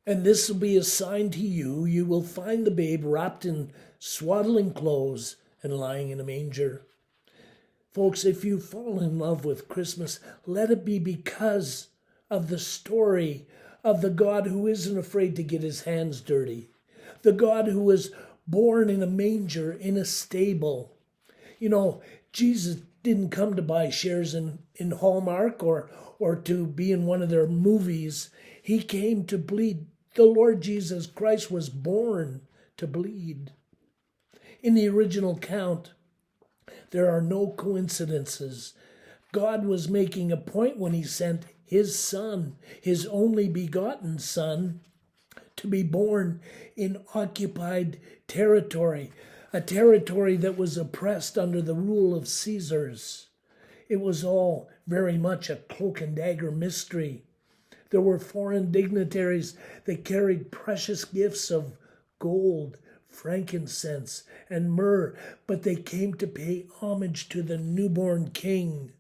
And this will be a sign to you. You will find the babe wrapped in swaddling clothes and lying in a manger. Folks, if you fall in love with Christmas, let it be because of the story of the God who isn't afraid to get his hands dirty. The God who was born in a manger, in a stable. You know, Jesus didn't come to buy shares in Hallmark or to be in one of their movies. He came to bleed. The Lord Jesus Christ was born to bleed. In the original count, there are no coincidences. God was making a point when he sent his son, his only begotten son, to be born in occupied territory, a territory that was oppressed under the rule of Caesars. It was all very much a cloak and dagger mystery. There were foreign dignitaries that carried precious gifts of gold, frankincense, and myrrh, but they came to pay homage to the newborn king.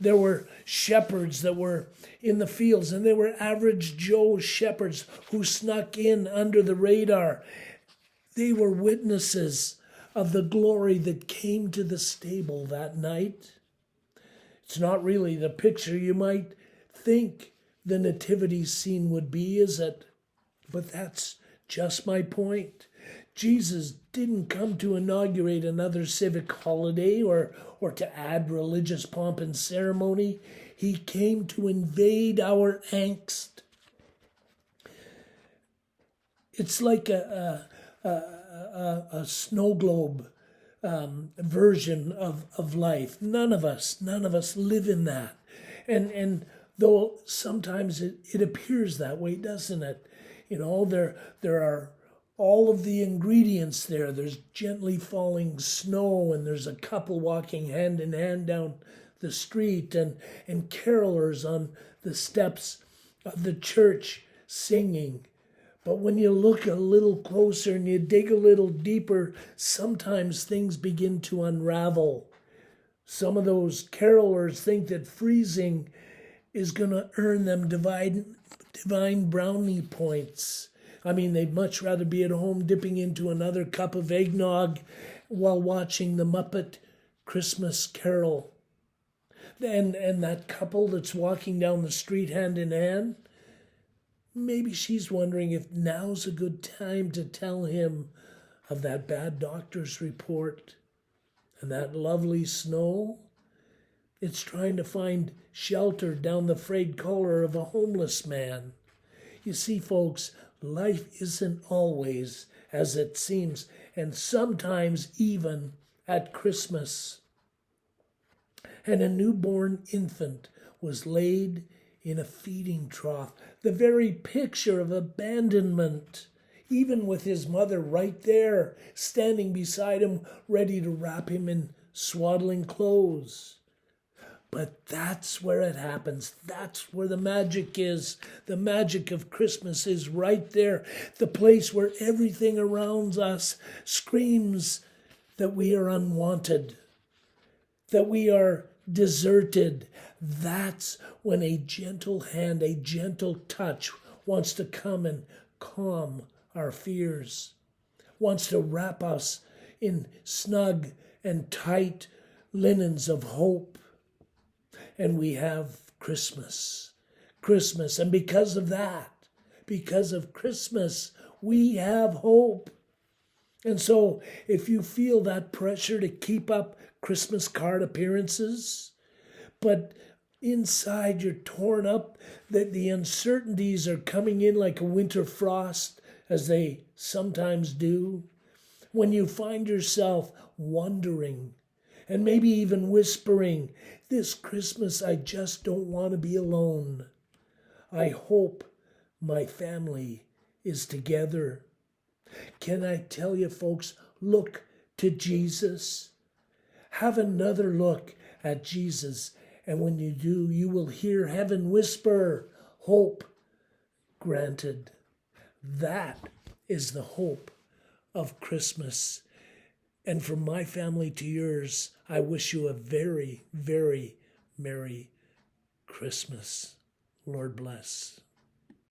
There were shepherds that were in the fields, and they were average Joe shepherds who snuck in under the radar. They were witnesses of the glory that came to the stable that night. It's not really the picture you might think the nativity scene would be, is it? But that's just my point. Jesus didn't come to inaugurate another civic holiday or to add religious pomp and ceremony. He came to invade our angst. It's like a snow globe version of life. None of us live in that. And though sometimes it appears that way, doesn't it? You know, there are all of the ingredients there. There's gently falling snow, and there's a couple walking hand in hand down the street, and carolers on the steps of the church singing. But when you look a little closer and you dig a little deeper, sometimes things begin to unravel. Some of those carolers think that freezing is going to earn them divine brownie points. I mean, they'd much rather be at home dipping into another cup of eggnog while watching the Muppet Christmas Carol. And that couple that's walking down the street hand in hand, maybe she's wondering if now's a good time to tell him of that bad doctor's report and that lovely snow. It's trying to find shelter down the frayed collar of a homeless man. You see, folks, life isn't always as it seems, and sometimes even at Christmas. And a newborn infant was laid in a feeding trough, the very picture of abandonment, even with his mother right there, standing beside him, ready to wrap him in swaddling clothes. But that's where it happens. That's where the magic is. The magic of Christmas is right there. The place where everything around us screams that we are unwanted, that we are deserted. That's when a gentle hand, a gentle touch wants to come and calm our fears, wants to wrap us in snug and tight linens of hope. And we have Christmas. And because of that, because of Christmas, we have hope. And so if you feel that pressure to keep up Christmas card appearances, but inside you're torn up, that the uncertainties are coming in like a winter frost, as they sometimes do, when you find yourself wondering, and maybe even whispering, this Christmas I just don't want to be alone. I hope my family is together. Can I tell you, folks, look to Jesus. Have another look at Jesus. And when you do, you will hear heaven whisper, hope granted. That is the hope of Christmas. And from my family to yours, I wish you a very, very Merry Christmas. Lord bless.